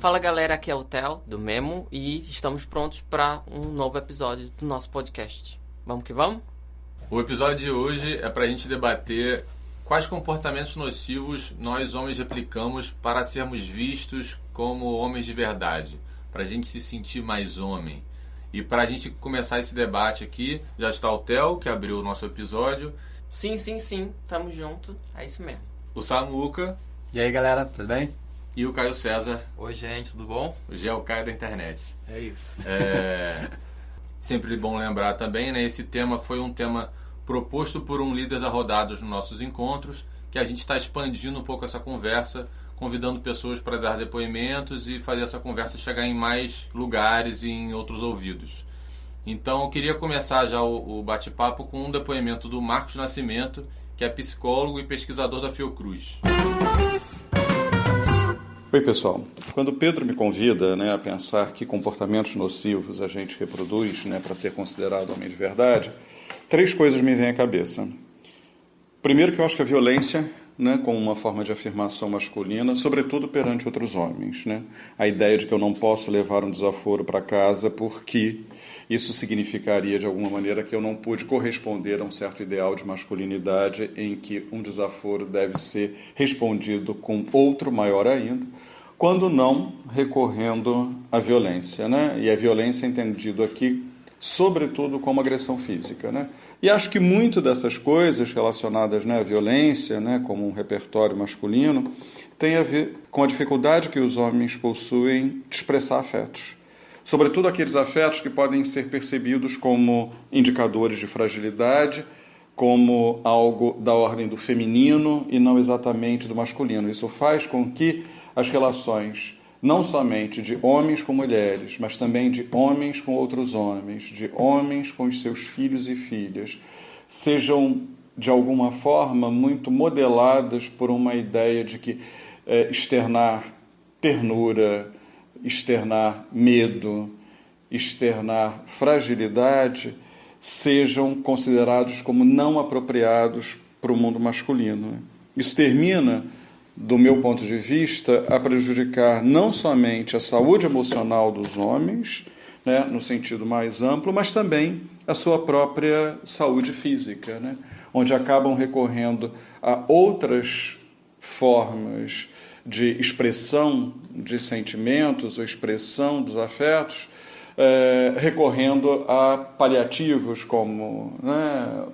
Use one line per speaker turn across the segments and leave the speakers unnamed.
Fala galera, aqui é o Theo, do Memo, e estamos prontos para um novo episódio do nosso podcast. Vamos que vamos?
O episódio de hoje é para a gente debater quais comportamentos nocivos nós homens replicamos para sermos vistos como homens de verdade, para a gente se sentir mais homem. E para a gente começar esse debate aqui, já está o Theo, que abriu o nosso episódio.
Sim, tamo junto, é isso mesmo.
O Samuca.
E aí galera, tudo bem?
E o Caio César.
Oi gente, tudo bom?
O Geocaio da internet.
É isso.
Sempre bom lembrar também, né? Esse tema foi um tema proposto por um líder da rodada nos nossos encontros, que a gente está expandindo um pouco essa conversa, convidando pessoas para dar depoimentos e fazer essa conversa chegar em mais lugares e em outros ouvidos. Então eu queria começar já o bate-papo com um depoimento do Marcos Nascimento, que é psicólogo e pesquisador da Fiocruz.
Oi pessoal, quando o Pedro me convida a pensar que comportamentos nocivos a gente reproduz para ser considerado homem de verdade, 3 coisas me vêm à cabeça. Primeiro, que eu acho que a violência, como uma forma de afirmação masculina, sobretudo perante outros homens. A ideia de que eu não posso levar um desaforo para casa porque isso significaria de alguma maneira que eu não pude corresponder a um certo ideal de masculinidade em que um desaforo deve ser respondido com outro maior ainda, quando não recorrendo à violência. E a violência é entendido aqui sobretudo como agressão física. E acho que muito dessas coisas relacionadas à violência, como um repertório masculino, tem a ver com a dificuldade que os homens possuem de expressar afetos. Sobretudo aqueles afetos que podem ser percebidos como indicadores de fragilidade, como algo da ordem do feminino e não exatamente do masculino. Isso faz com que as relações não somente de homens com mulheres, mas também de homens com outros homens, de homens com os seus filhos e filhas, sejam, de alguma forma, muito modeladas por uma ideia de que externar ternura, externar medo, externar fragilidade, sejam considerados como não apropriados para o mundo masculino. Isso termina, do meu ponto de vista, a prejudicar não somente a saúde emocional dos homens, no sentido mais amplo, mas também a sua própria saúde física, onde acabam recorrendo a outras formas de expressão de sentimentos ou expressão dos afetos, recorrendo a paliativos como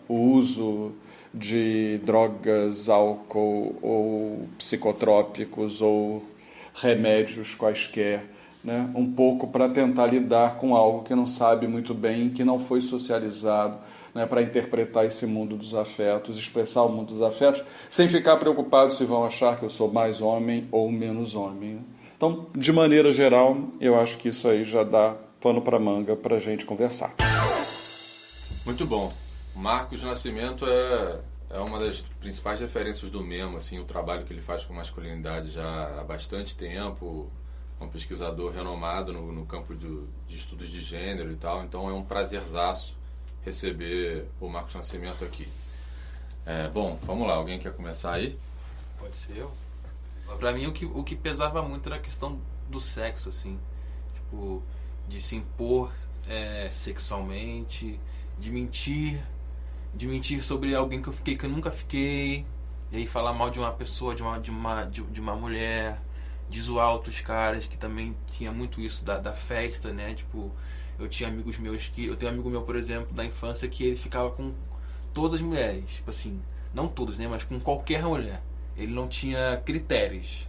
o uso de drogas, álcool ou psicotrópicos ou remédios quaisquer, um pouco para tentar lidar com algo que não sabe muito bem, que não foi socializado, para interpretar esse mundo dos afetos, expressar o mundo dos afetos, sem ficar preocupado se vão achar que eu sou mais homem ou menos homem. Então, de maneira geral, eu acho que isso aí já dá pano para manga para a gente conversar.
Muito bom. Marcos Nascimento é uma das principais referências do Memo, o trabalho que ele faz com masculinidade já há bastante tempo, um pesquisador renomado no campo de estudos de gênero e tal, então é um prazerzaço receber o Marcos Nascimento aqui. Bom, vamos lá, alguém quer começar aí?
Pode ser eu. Pra mim o que pesava muito era a questão do sexo, de se impor sexualmente, de mentir sobre alguém que eu fiquei que eu nunca fiquei, e aí falar mal de uma pessoa, de uma mulher, de zoar outros caras, que também tinha muito isso da festa, eu tinha amigos meus eu tenho um amigo meu, por exemplo, da infância, que ele ficava com todas as mulheres, não todas, mas com qualquer mulher, ele não tinha critérios,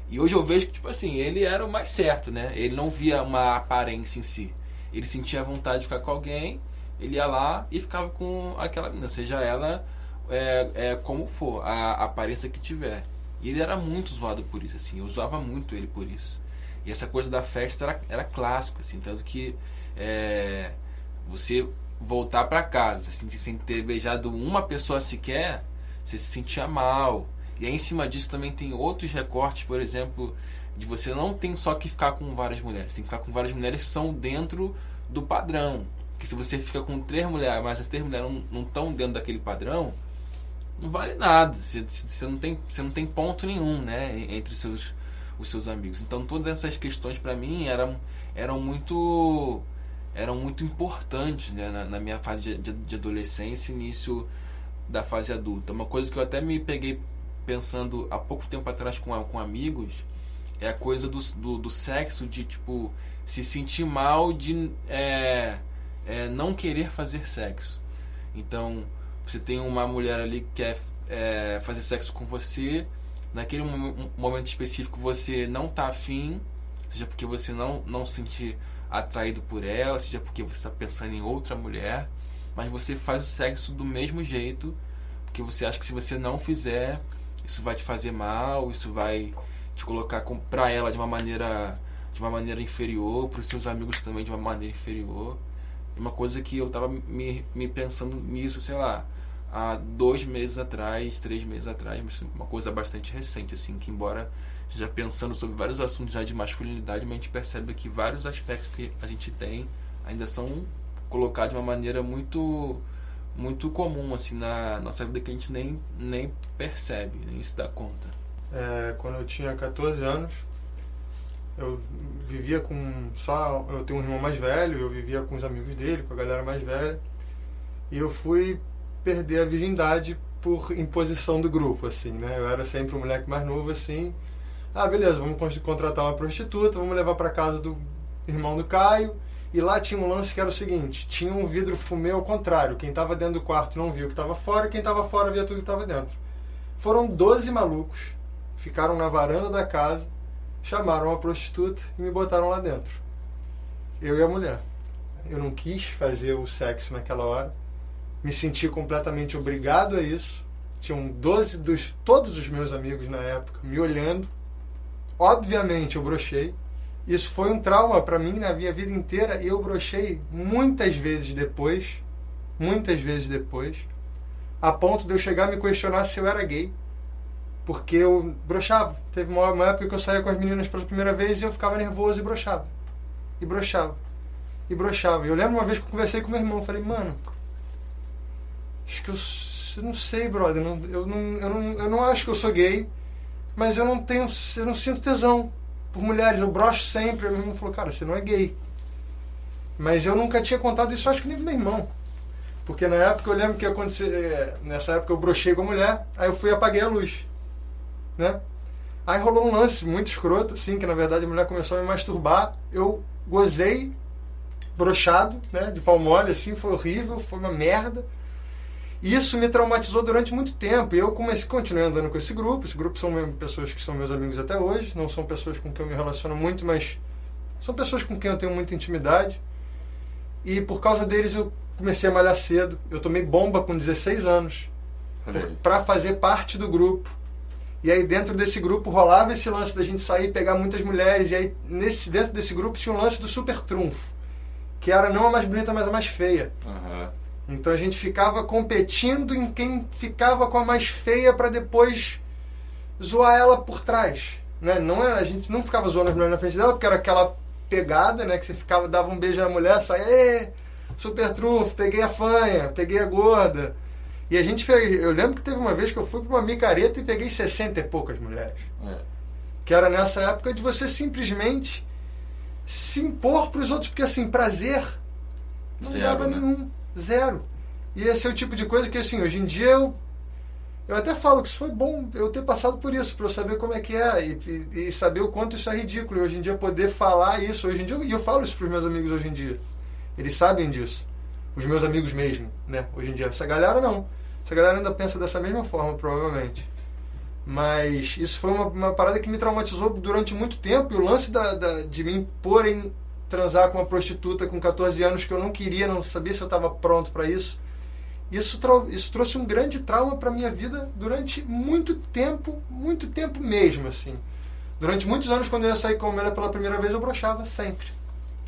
e hoje eu vejo que, ele era o mais certo, ele não via uma aparência em si, ele sentia vontade de ficar com alguém, ele ia lá e ficava com aquela menina, seja ela como for, a aparência que tiver. E ele era muito zoado por isso, eu usava muito ele por isso. E essa coisa da festa era clássico, tanto que você voltar para casa sem ter beijado uma pessoa sequer, você se sentia mal. E aí em cima disso também tem outros recortes, por exemplo, de você não tem só que ficar com várias mulheres, tem que ficar com várias mulheres que são dentro do padrão. Que se você fica com 3 mulheres, mas as 3 mulheres não estão dentro daquele padrão, não vale nada. Você não tem ponto nenhum, entre os os seus amigos. Então todas essas questões para mim eram muito importantes, né, na minha fase de adolescência e início da fase adulta. Uma coisa que eu até me peguei pensando há pouco tempo atrás com amigos é a coisa do sexo, de tipo se sentir mal de não querer fazer sexo. Então você tem uma mulher ali que quer fazer sexo com você, naquele momento específico você não tá afim, seja porque você não se sentir atraído por ela, seja porque você está pensando em outra mulher, mas você faz o sexo do mesmo jeito, porque você acha que se você não fizer, isso vai te fazer mal, isso vai te colocar pra ela de uma maneira inferior, para os seus amigos também de uma maneira inferior. Uma coisa que eu tava me pensando nisso, sei lá, há 2 meses atrás, 3 meses atrás, mas uma coisa bastante recente, assim, que embora já pensando sobre vários assuntos já de masculinidade, mas a gente percebe que vários aspectos que a gente tem ainda são colocados de uma maneira muito comum, assim, na nossa vida, que a gente nem percebe, nem se dá conta.
Quando eu tinha 14 anos, eu vivia eu tenho um irmão mais velho, eu vivia com os amigos dele, com a galera mais velha, e eu fui perder a virgindade por imposição do grupo, assim, né? Eu era sempre o moleque mais novo, assim. Beleza, vamos contratar uma prostituta, vamos levar para casa do irmão do Caio. E lá tinha um lance que era o seguinte: tinha um vidro fumê ao contrário. Quem estava dentro do quarto não viu o que estava fora, quem estava fora via tudo que estava dentro. Foram 12 malucos, ficaram na varanda da casa, chamaram a prostituta e me botaram lá dentro. Eu e a mulher. Eu não quis fazer o sexo naquela hora. Me senti completamente obrigado a isso. Tinham todos os meus amigos na época me olhando. Obviamente eu brochei. Isso foi um trauma para mim na minha vida inteira, e eu brochei muitas vezes depois, a ponto de eu chegar a me questionar se eu era gay, porque eu brochava. Teve uma época que eu saía com as meninas pela primeira vez e eu ficava nervoso e brochava. E eu lembro uma vez que eu conversei com meu irmão, falei: mano, acho que eu não sei, brother, eu não acho que eu sou gay, mas eu não sinto tesão por mulheres, eu brocho sempre. Meu irmão falou: cara, você não é gay. Mas eu nunca tinha contado isso, acho que nem pro meu irmão, porque na época eu lembro que aconteceu, nessa época eu brochei com a mulher, aí eu fui e apaguei a luz, né? Aí rolou um lance muito escroto, assim, que na verdade a mulher começou a me masturbar, eu gozei brochado, né, de pau mole, assim, foi horrível, foi uma merda. E isso me traumatizou durante muito tempo. E eu continuei andando com esse grupo. Esse grupo são pessoas que são meus amigos até hoje. Não são pessoas com quem eu me relaciono muito, mas são pessoas com quem eu tenho muita intimidade. E por causa deles eu comecei a malhar cedo. Eu tomei bomba com 16 anos para fazer parte do grupo. E aí dentro desse grupo rolava esse lance da gente sair e pegar muitas mulheres. E aí dentro desse grupo tinha um lance do super trunfo, que era não a mais bonita, mas a mais feia. Então a gente ficava competindo em quem ficava com a mais feia para depois zoar ela por trás, né? A gente não ficava zoando as mulheres na frente dela, porque era aquela pegada, né, que você dava um beijo na mulher, saia, super trunfo, peguei a fanha, peguei a gorda. E a gente fez. Eu lembro que teve uma vez que eu fui para uma micareta e peguei 60 e poucas mulheres. Que era nessa época de você simplesmente se impor para os outros, porque assim, prazer não dava nenhum. Zero. E esse é o tipo de coisa que, assim, hoje em dia eu até falo que isso foi bom eu ter passado por isso, para eu saber como é que é e saber o quanto isso é ridículo. E hoje em dia poder falar isso, hoje em dia, e eu falo isso para os meus amigos hoje em dia. Eles sabem disso. Os meus amigos mesmo, né? Hoje em dia. Essa galera não. Essa galera ainda pensa dessa mesma forma, provavelmente. Mas isso foi uma parada que me traumatizou durante muito tempo. E o lance de me impor em transar com uma prostituta com 14 anos, que eu não queria, não sabia se eu estava pronto para isso. Isso trouxe um grande trauma para minha vida durante muito tempo mesmo, assim. Durante muitos anos, quando eu ia sair com a mulher pela primeira vez, eu brochava sempre.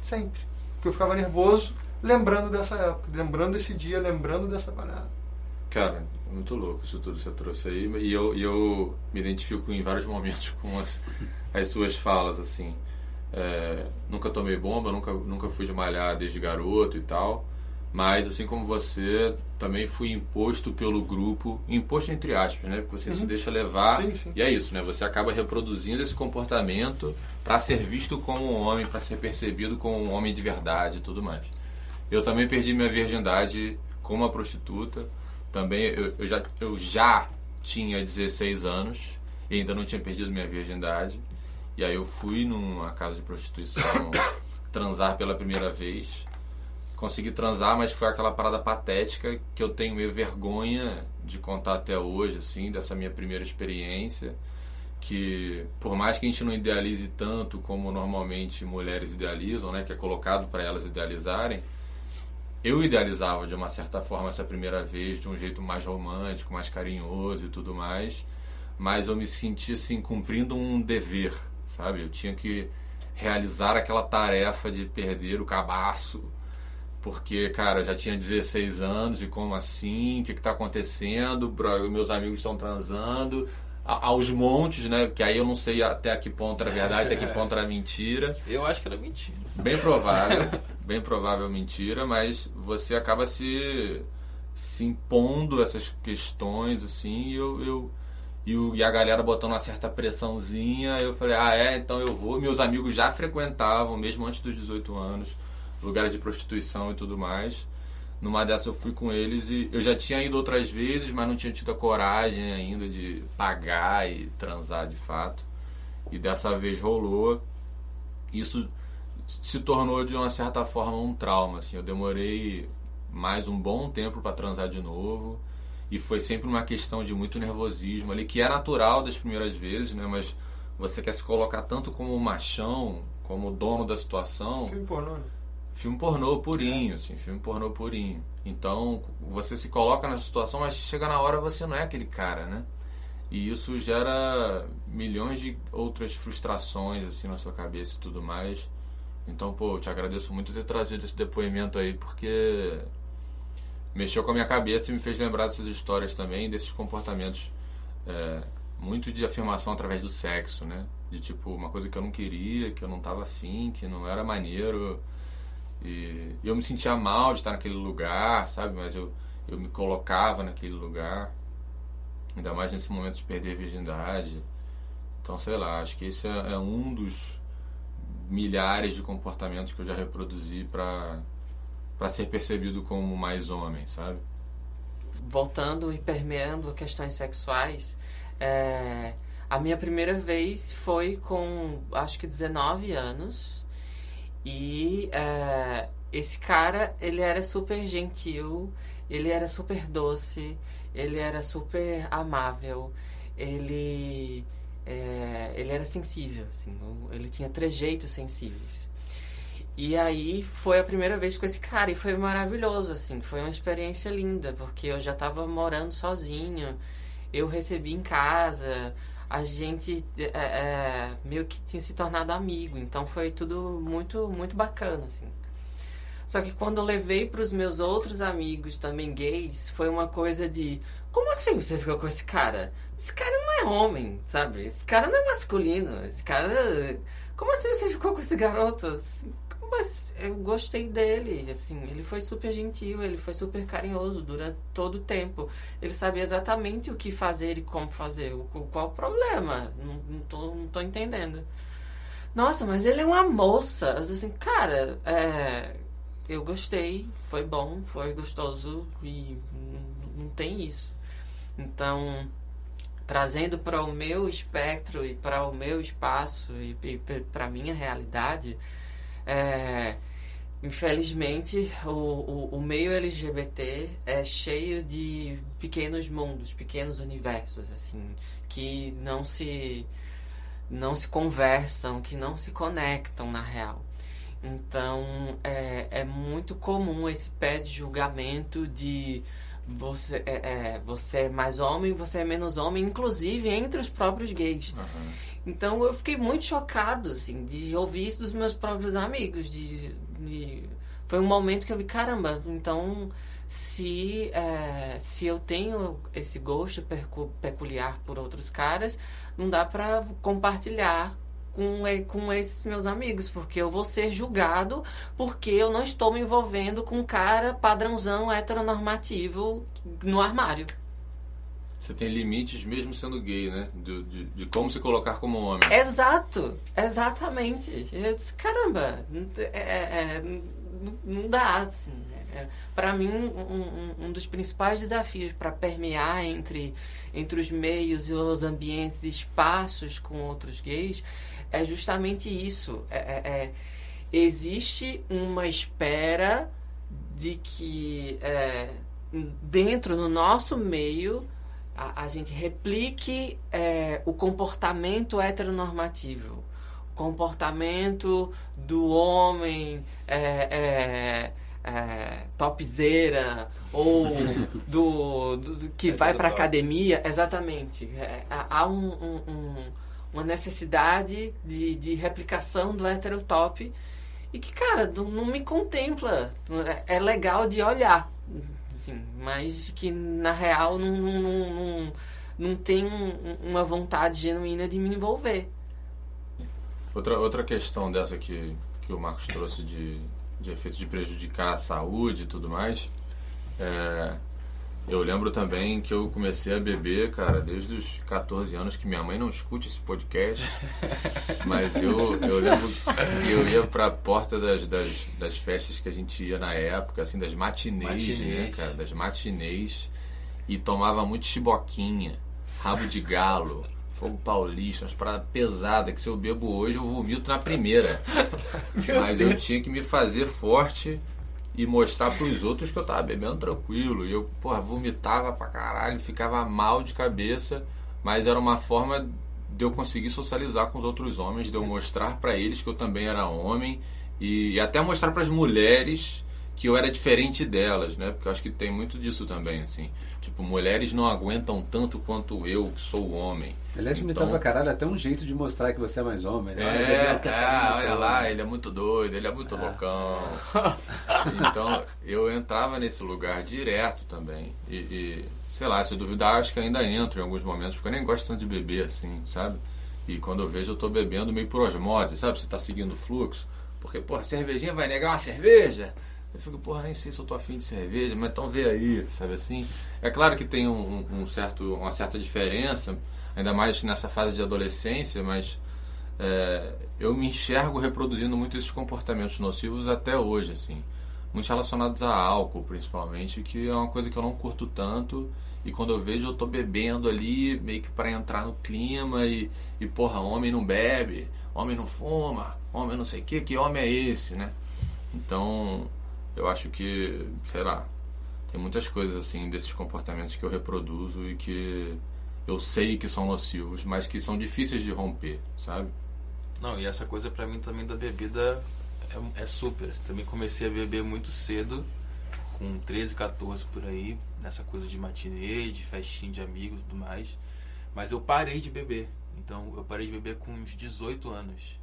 Porque eu ficava nervoso, lembrando dessa época, lembrando desse dia, lembrando dessa parada.
Cara, muito louco isso tudo que você trouxe aí. E eu me identifico em vários momentos com as suas falas, assim. Nunca tomei bomba, nunca fui de malhar desde garoto e tal, Mas, assim como você, também fui imposto pelo grupo, imposto entre aspas, né? Porque você se deixa levar.
Sim, sim.
E é isso, né? Você acaba reproduzindo esse comportamento para ser visto como um homem, para ser percebido como um homem de verdade e tudo mais. Eu também perdi minha virgindade como uma prostituta. Também eu já tinha 16 anos e ainda não tinha perdido minha virgindade. E aí eu fui numa casa de prostituição transar pela primeira vez. Consegui transar, mas foi aquela parada patética que eu tenho meio vergonha de contar até hoje, assim, dessa minha primeira experiência, que por mais que a gente não idealize tanto como normalmente mulheres idealizam, né, que é colocado para elas idealizarem, eu idealizava de uma certa forma essa primeira vez de um jeito mais romântico, mais carinhoso e tudo mais, mas eu me senti assim cumprindo um dever, sabe? Eu tinha que realizar aquela tarefa de perder o cabaço, porque, cara, eu já tinha 16 anos e como assim? O que está acontecendo? Meus amigos estão transando aos montes, né? Porque aí eu não sei até que ponto era verdade, até que ponto era mentira.
Eu acho que era mentira.
Bem provável mentira, mas você acaba se impondo essas questões, assim, e a galera botando uma certa pressãozinha. Eu falei, então eu vou. Meus amigos já frequentavam, mesmo antes dos 18 anos, lugares de prostituição e tudo mais. Numa dessas eu fui com eles e eu já tinha ido outras vezes, mas não tinha tido a coragem ainda de pagar e transar de fato. E dessa vez rolou. Isso se tornou de uma certa forma um trauma, assim. Eu demorei mais um bom tempo para transar de novo e foi sempre uma questão de muito nervosismo ali, que é natural das primeiras vezes, né? Mas você quer se colocar tanto como machão, como dono da situação.
Filme pornô, né?
Filme pornô purinho, assim, filme pornô purinho. Então, você se coloca nessa situação, mas chega na hora você não é aquele cara, né? E isso gera milhões de outras frustrações, assim, na sua cabeça e tudo mais. Então, pô, eu te agradeço muito ter trazido esse depoimento aí, porque mexeu com a minha cabeça e me fez lembrar dessas histórias também, desses comportamentos muito de afirmação através do sexo, né? De, tipo, uma coisa que eu não queria, que eu não tava afim, que não era maneiro. E eu me sentia mal de estar naquele lugar, sabe? Mas eu me colocava naquele lugar. Ainda mais nesse momento de perder a virgindade. Então, sei lá, acho que esse é um dos milhares de comportamentos que eu já reproduzi para ser percebido como mais homem, sabe?
Voltando e permeando questões sexuais, a minha primeira vez foi com, acho que 19 anos. E esse cara, ele era super gentil, ele era super doce, ele era super amável, ele era sensível, assim, ele tinha trejeitos sensíveis. E aí foi a primeira vez com esse cara e foi maravilhoso, assim, foi uma experiência linda, porque eu já estava morando sozinho, eu recebi em casa, a gente meio que tinha se tornado amigo, então foi tudo muito, muito bacana, assim. Só que quando eu levei para os meus outros amigos também gays, foi uma coisa de, como assim você ficou com esse cara? Esse cara não é homem, sabe? Esse cara não é masculino, esse cara... Como assim você ficou com esse garoto? Assim, mas eu gostei dele, assim, ele foi super gentil, ele foi super carinhoso durante todo o tempo. Ele sabia exatamente o que fazer e como fazer. Qual o problema? Não tô entendendo. Nossa, mas ele é uma moça. Assim, cara, eu gostei, foi bom, foi gostoso e não tem isso. Então, trazendo para o meu espectro e para o meu espaço e para a minha realidade, infelizmente o meio LGBT é cheio de pequenos mundos, pequenos universos, assim, que não se conversam, que não se conectam na real. Então é muito comum esse pé de julgamento de você é mais homem, você é menos homem, inclusive entre os próprios gays. Uhum. Então eu fiquei muito chocado, assim, de ouvir isso dos meus próprios amigos. Foi um momento que eu vi, caramba, então se eu tenho esse gosto peculiar por outros caras, não dá pra compartilhar com esses meus amigos, porque eu vou ser julgado porque eu não estou me envolvendo com um cara padrãozão heteronormativo no armário.
Você tem limites mesmo sendo gay, né? De como se colocar como homem.
Exato, exatamente. Eu disse, caramba, não dá, assim. Para mim, um dos principais desafios para permear entre os meios e os ambientes e espaços com outros gays é justamente isso. Existe uma espera de que dentro do nosso meio a gente replique o comportamento heteronormativo, o comportamento do homem topzeira ou do que vai para academia. Exatamente. Há uma necessidade de replicação do heterotop e que, cara, não me contempla. É legal de olhar, assim, mas que na real não tem uma vontade genuína de me envolver.
Outra questão dessa que o Marcos trouxe de efeitos de prejudicar a saúde e tudo mais, eu lembro também que eu comecei a beber, cara, desde os 14 anos, que minha mãe não escute esse podcast, mas eu lembro que eu ia pra porta das festas que a gente ia na época, assim, das matinês, né, cara, das matinês, e tomava muito chiboquinha, rabo de galo, fogo paulista, umas paradas pesadas, que se eu bebo hoje eu vomito na primeira. Mas eu tinha que me fazer forte e mostrar pros outros que eu tava bebendo tranquilo. E eu, vomitava pra caralho, ficava mal de cabeça, mas era uma forma de eu conseguir socializar com os outros homens, de eu mostrar pra eles que eu também era homem e até mostrar pras mulheres que eu era diferente delas, né? Porque eu acho que tem muito disso também, assim. Tipo, mulheres não aguentam tanto quanto eu, que sou homem.
Aliás, me então, pra caralho, até um jeito de mostrar que você é mais homem, né?
Olha lá, ele é muito doido, ele é muito loucão. Então, eu entrava nesse lugar direto também. E sei lá, se duvidar, acho que ainda entro em alguns momentos, porque eu nem gosto tanto de beber, assim, sabe? E quando eu vejo, eu tô bebendo meio por osmose, sabe? Você tá seguindo o fluxo. Porque, cervejinha vai negar uma cerveja? Eu fico, nem sei se eu tô afim de cerveja, mas então vê aí, sabe assim? É claro que tem uma certa diferença, ainda mais nessa fase de adolescência, mas eu me enxergo reproduzindo muito esses comportamentos nocivos até hoje, assim. Muito relacionados a álcool, principalmente, que é uma coisa que eu não curto tanto, e quando eu vejo eu tô bebendo ali, meio que para entrar no clima, e homem não bebe, homem não fuma, homem não sei o que homem é esse, né? Então, eu acho que, sei lá, tem muitas coisas assim desses comportamentos que eu reproduzo e que eu sei que são nocivos, mas que são difíceis de romper, sabe?
Não, e essa coisa pra mim também da bebida é super. Eu também comecei a beber muito cedo, com 13, 14 por aí, nessa coisa de matinê, de festinha de amigos e tudo mais. Mas eu parei de beber. Então, eu parei de beber com uns 18 anos.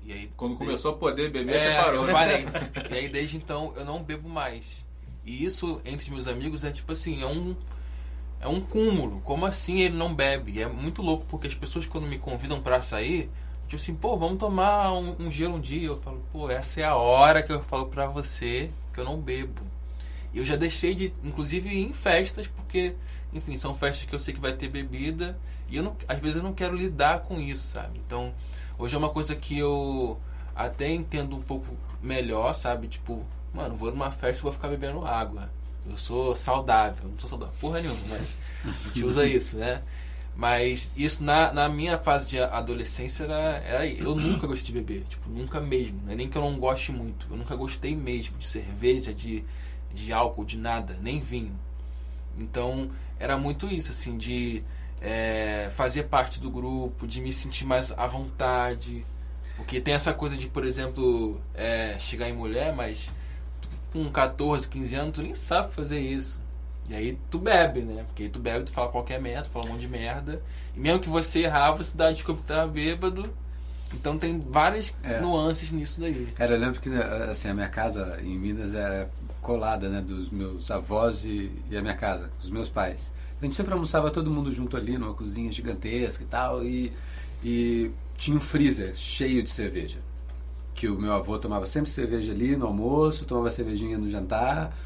E aí,
quando começou a poder beber, você parou.
Eu parei. E aí, desde então, eu não bebo mais. E isso, entre os meus amigos, é tipo assim, é um cúmulo. Como assim ele não bebe? E é muito louco, porque as pessoas, quando me convidam pra sair, tipo assim, vamos tomar um gelo um dia. Eu falo, essa é a hora que eu falo pra você que eu não bebo. E eu já deixei de, inclusive, ir em festas, porque, enfim, são festas que eu sei que vai ter bebida. E às vezes eu não quero lidar com isso, sabe? Então, hoje é uma coisa que eu até entendo um pouco melhor, sabe? Tipo, mano, vou numa festa e vou ficar bebendo água. Eu sou saudável. Não sou saudável porra nenhuma, mas a gente usa isso, né? Mas isso na minha fase de adolescência era eu nunca gostei de beber. Tipo, nunca mesmo. Não é nem que eu não goste muito. Eu nunca gostei mesmo de cerveja, de álcool, de nada. Nem vinho. Então, era muito isso, assim, de fazer parte do grupo, de me sentir mais à vontade. Porque tem essa coisa de, por exemplo, chegar em mulher, mas com 14, 15 anos tu nem sabe fazer isso. E aí tu bebe, né? Porque aí tu bebe, tu fala qualquer merda, tu fala um monte de merda. E mesmo que você errar, você dá desculpa que tá bêbado. Então tem várias nuances nisso daí.
Eu lembro que assim, a minha casa em Minas era colada, né? Dos meus avós e a minha casa, dos meus pais. A gente sempre almoçava todo mundo junto ali numa cozinha gigantesca e tal. E tinha um freezer cheio de cerveja. Que o meu avô tomava sempre cerveja ali no almoço, tomava cervejinha no jantar,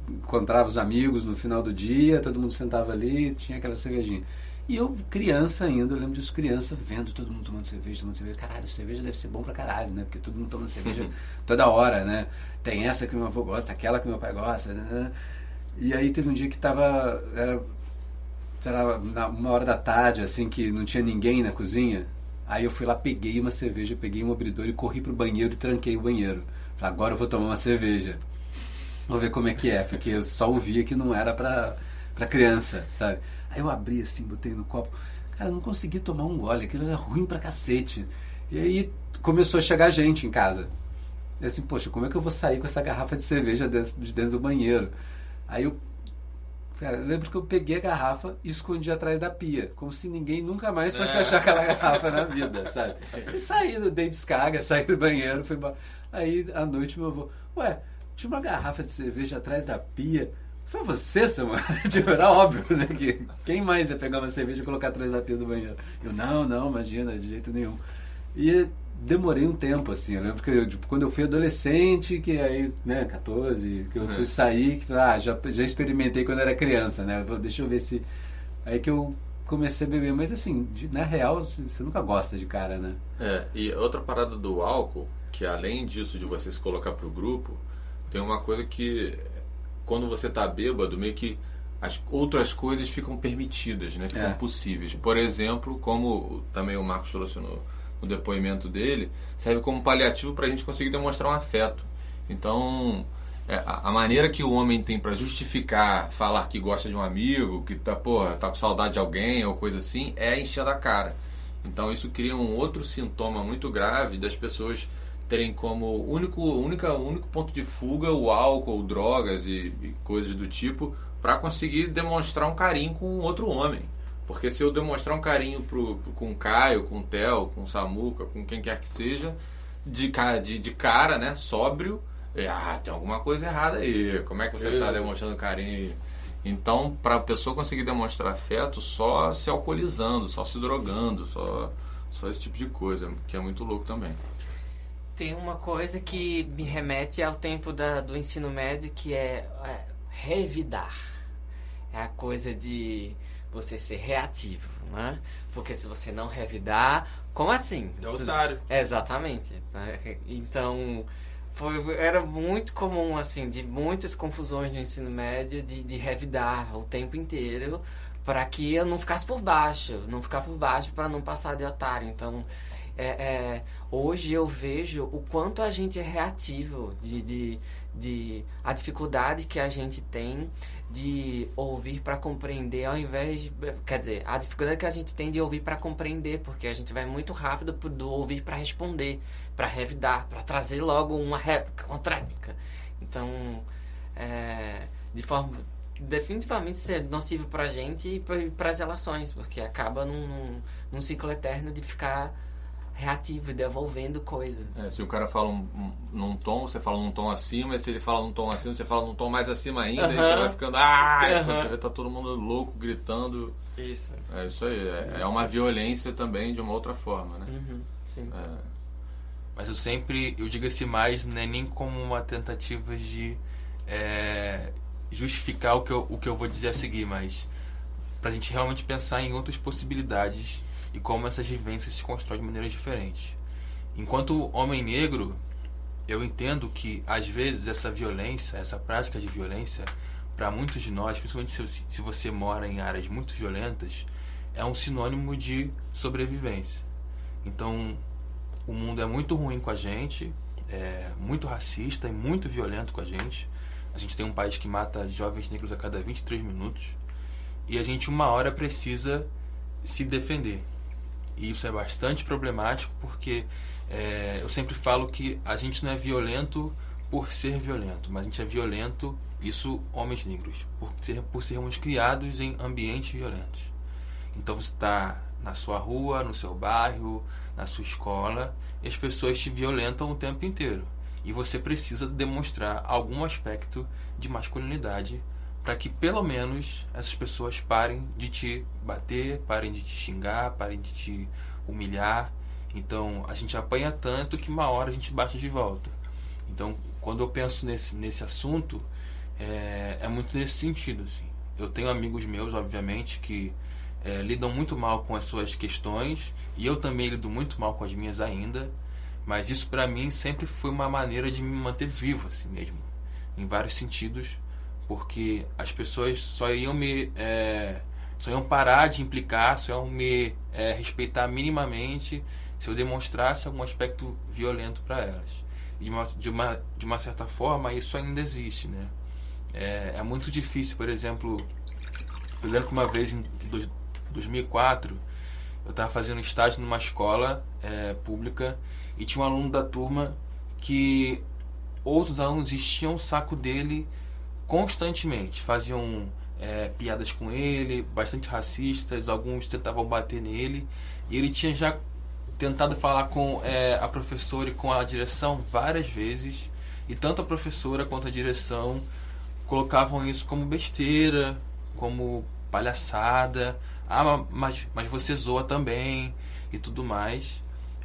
encontrava os amigos no final do dia, todo mundo sentava ali, tinha aquela cervejinha. E eu, criança ainda, eu lembro disso, criança, vendo todo mundo tomando cerveja. Caralho, cerveja deve ser bom pra caralho, né? Porque todo mundo toma cerveja toda hora, né? Tem essa que meu avô gosta, aquela que meu pai gosta, né? E aí teve um dia que era 1h da tarde, assim, que não tinha ninguém na cozinha. Aí eu fui lá, peguei uma cerveja, peguei um abridor e corri pro banheiro e tranquei o banheiro. Falei, agora eu vou tomar uma cerveja. Vou ver como é que é, porque eu só ouvia que não era pra criança, sabe? Aí eu abri assim, botei no copo. Cara, eu não consegui tomar um gole, aquilo era ruim pra cacete. E aí começou a chegar gente em casa. E assim, poxa, como é que eu vou sair com essa garrafa de cerveja dentro do banheiro? Aí eu lembro que eu peguei a garrafa e escondi atrás da pia, como se ninguém nunca mais fosse achar aquela garrafa na vida, sabe? E saí, dei descarga, saí do banheiro, fui embora. Aí, à noite, meu avô, tinha uma garrafa de cerveja atrás da pia. Foi você, Samuel? Tipo, era óbvio, né? Que quem mais ia pegar uma cerveja e colocar atrás da pia do banheiro? Eu, não, imagina, de jeito nenhum. E demorei um tempo, assim. Eu lembro que quando eu fui adolescente, que aí, né, 14, que eu fui sair, que já experimentei quando era criança, né? Deixa eu ver se... Aí que eu comecei a beber. Mas, assim, na real, você nunca gosta de cara, né?
E outra parada do álcool, que além disso de você se colocar pro grupo, tem uma coisa que... Quando você tá bêbado, meio que as outras coisas ficam permitidas, né? Ficam possíveis. Por exemplo, como também o Marcos trouxe no depoimento dele, serve como paliativo para a gente conseguir demonstrar um afeto. Então, a maneira que o homem tem para justificar falar que gosta de um amigo, que tá com saudade de alguém ou coisa assim, é encher a cara. Então isso cria um outro sintoma muito grave das pessoas terem como único ponto de fuga o álcool, drogas e coisas do tipo, para conseguir demonstrar um carinho com outro homem. Porque se eu demonstrar um carinho com o Caio, com o Theo, com o Samuca, com quem quer que seja, de cara, né, sóbrio, tem alguma coisa errada aí. Como é que você está demonstrando carinho? Então, para a pessoa conseguir demonstrar afeto, só se alcoolizando, só se drogando, só esse tipo de coisa, que é muito louco também.
Tem uma coisa que me remete ao tempo do ensino médio, que é revidar. É a coisa de você ser reativo, né? Porque se você não revidar, como assim?
É otário.
Exatamente. Então, era muito comum, assim, de muitas confusões no ensino médio, de revidar o tempo inteiro, para que eu não ficasse por baixo, para não passar de otário. Então, hoje eu vejo o quanto a gente é reativo, a dificuldade que a gente tem de ouvir para compreender, ao invés de, quer dizer, a dificuldade que a gente tem de ouvir para compreender, porque a gente vai muito rápido do ouvir para responder, para revidar, para trazer logo uma réplica, uma tréplica. Então, de forma definitivamente ser nocivo pra gente e para as relações, porque acaba num ciclo eterno de ficar reativo e devolvendo coisas.
Se o cara fala num tom, você fala num tom acima, e se ele fala num tom acima, você fala num tom mais acima ainda, e você vai ficando quando você vê, tá todo mundo louco, gritando.
Isso.
É isso aí, é uma violência também de uma outra forma, né?
Sim.
Mas eu digo assim mais, não é nem como uma tentativa de justificar o que eu vou dizer a seguir, mas pra gente realmente pensar em outras possibilidades e como essas vivências se constroem de maneiras diferentes. Enquanto homem negro, eu entendo que, às vezes, essa violência, essa prática de violência, para muitos de nós, principalmente se você mora em áreas muito violentas, é um sinônimo de sobrevivência. Então, o mundo é muito ruim com a gente, é muito racista e muito violento com a gente. A gente tem um país que mata jovens negros a cada 23 minutos. E a gente, uma hora, precisa se defender. E isso é bastante problemático porque eu sempre falo que a gente não é violento por ser violento, mas a gente é violento, isso homens negros, por sermos criados em ambientes violentos. Então você está na sua rua, no seu bairro, na sua escola, e as pessoas te violentam o tempo inteiro. E você precisa demonstrar algum aspecto de masculinidade para que pelo menos essas pessoas parem de te bater, parem de te xingar, parem de te humilhar. Então a gente apanha tanto que uma hora a gente bate de volta. Então quando eu penso nesse assunto, é muito nesse sentido, assim. Eu tenho amigos meus, obviamente, que lidam muito mal com as suas questões, e eu também lido muito mal com as minhas ainda, mas isso pra mim sempre foi uma maneira de me manter vivo, assim mesmo, em vários sentidos, porque as pessoas só iam parar de implicar, só iam me respeitar minimamente se eu demonstrasse algum aspecto violento para elas. E de uma certa forma isso ainda existe, né? É muito difícil, por exemplo, eu lembro que uma vez em 2004 eu estava fazendo estágio numa escola pública e tinha um aluno da turma que outros alunos enchiam o saco dele constantemente, faziam piadas com ele, bastante racistas, alguns tentavam bater nele, e ele tinha já tentado falar com a professora e com a direção várias vezes, e tanto a professora quanto a direção colocavam isso como besteira, como palhaçada, mas você zoa também e tudo mais.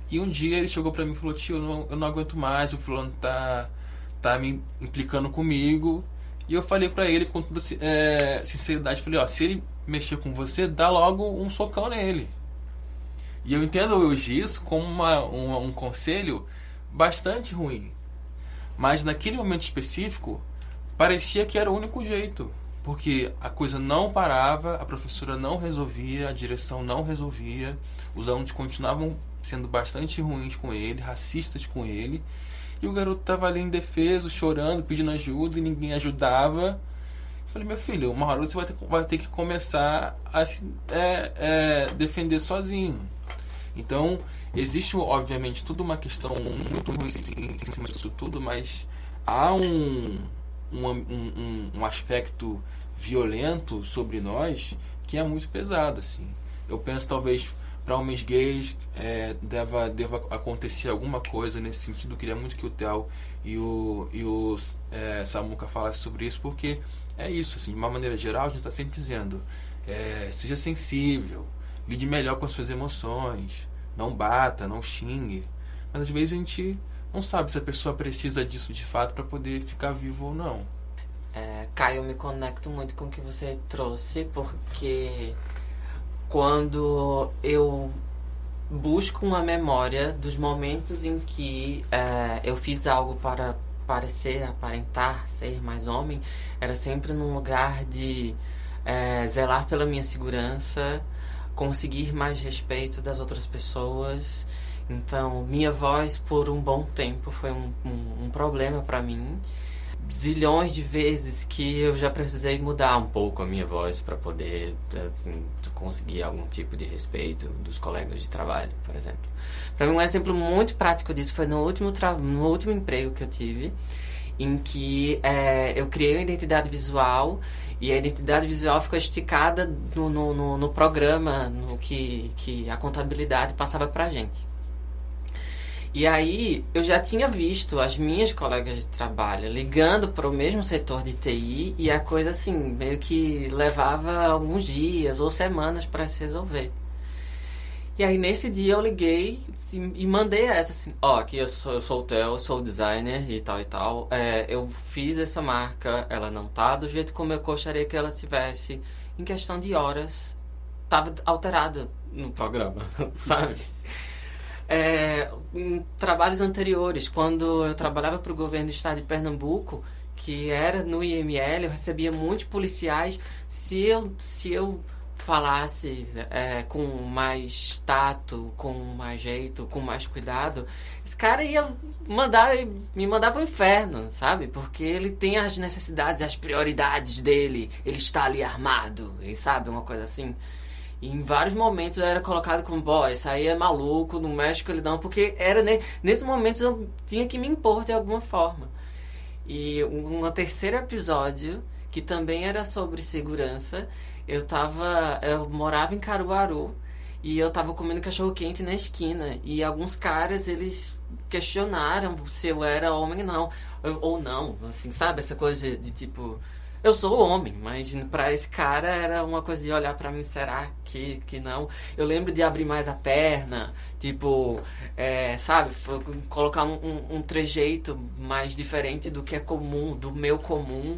E um dia ele chegou pra mim e falou: tio, eu não aguento mais, o fulano tá me implicando comigo. E eu falei pra ele com toda sinceridade, falei: ó, se ele mexer com você, dá logo um socão nele. E eu entendo hoje isso como um conselho bastante ruim, mas naquele momento específico parecia que era o único jeito, porque a coisa não parava, a professora não resolvia, a direção não resolvia, os alunos continuavam sendo bastante ruins com ele, racistas com ele, e o garoto estava ali indefeso, chorando, pedindo ajuda, e ninguém ajudava. Eu falei: meu filho, uma hora você vai ter que começar a se defender sozinho. Então, existe obviamente toda uma questão muito ruim em cima disso tudo, mas há um aspecto violento sobre nós que é muito pesado, assim. Eu penso, talvez para homens gays deva acontecer alguma coisa nesse sentido. Eu queria muito que o Theo e o Samuca falassem sobre isso, porque é isso, assim, de uma maneira geral a gente está sempre dizendo seja sensível, lide melhor com as suas emoções, não bata, não xingue, mas às vezes a gente não sabe se a pessoa precisa disso de fato para poder ficar vivo ou não.
Caio, eu me conecto muito com o que você trouxe, porque quando eu busco uma memória dos momentos em que eu fiz algo para aparentar ser mais homem, era sempre num lugar de zelar pela minha segurança, conseguir mais respeito das outras pessoas. Então, minha voz por um bom tempo foi um problema para mim. Zilhões de vezes que eu já precisei mudar um pouco a minha voz para poder, assim, conseguir algum tipo de respeito dos colegas de trabalho, por exemplo. Para mim, um exemplo muito prático disso foi no último emprego que eu tive, em que eu criei uma identidade visual, e a identidade visual ficou esticada no programa no que a contabilidade passava pra gente. E aí, eu já tinha visto as minhas colegas de trabalho ligando para o mesmo setor de TI, e a coisa, assim, meio que levava alguns dias ou semanas para se resolver. E aí, nesse dia, eu liguei e mandei essa, assim: aqui eu sou o Theo, eu sou o designer e tal. Eu fiz essa marca, ela não tá do jeito como eu gostaria que ela tivesse. Em questão de horas, tava alterada no programa, sabe? Em trabalhos anteriores, quando eu trabalhava para o governo do estado de Pernambuco, que era no IML, eu recebia muitos policiais. Se eu falasse com mais tato, com mais jeito, com mais cuidado, esse cara ia me mandar para o inferno, sabe? Porque ele tem as necessidades, as prioridades dele, ele está ali armado, e sabe? Uma coisa assim. E em vários momentos eu era colocado como: isso aí é maluco, não mexe com ele não, porque era nesse momento eu tinha que me impor de alguma forma. E um terceiro episódio, que também era sobre segurança, eu morava em Caruaru, e eu tava comendo cachorro quente na esquina, e alguns caras, eles questionaram se eu era homem ou não, assim, sabe? Essa coisa de tipo... eu sou homem, mas pra esse cara era uma coisa de olhar pra mim, será que não? Eu lembro de abrir mais a perna, tipo, sabe, colocar um trejeito mais diferente do que é comum, do meu comum,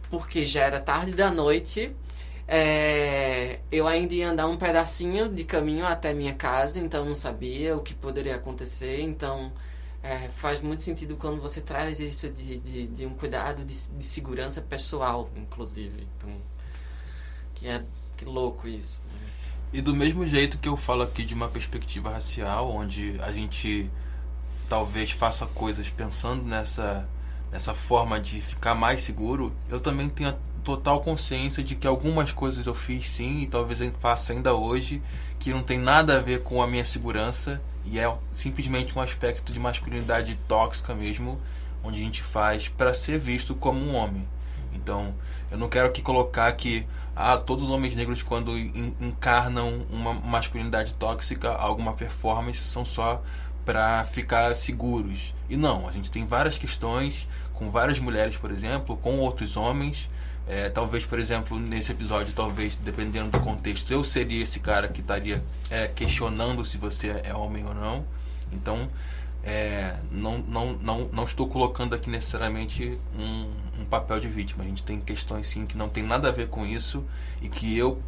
porque já era tarde da noite. Eu ainda ia andar um pedacinho de caminho até minha casa, então não sabia o que poderia acontecer. Então faz muito sentido quando você traz isso de um cuidado de segurança pessoal, inclusive. Então, que louco isso.
E do mesmo jeito que eu falo aqui de uma perspectiva racial, onde a gente talvez faça coisas pensando nessa forma de ficar mais seguro, eu também tenho a total consciência de que algumas coisas eu fiz sim, e talvez eu faça ainda hoje, que não tem nada a ver com a minha segurança, e é simplesmente um aspecto de masculinidade tóxica mesmo, onde a gente faz para ser visto como um homem. Então, eu não quero aqui colocar que todos os homens negros, quando encarnam uma masculinidade tóxica, alguma performance, são só para ficar seguros. E não, a gente tem várias questões com várias mulheres, por exemplo, com outros homens. Talvez, por exemplo, nesse episódio, talvez, dependendo do contexto, eu seria esse cara que estaria questionando se você é homem ou não. Então, não estou colocando aqui necessariamente um papel de vítima. A gente tem questões sim que não tem nada a ver com isso e que eu,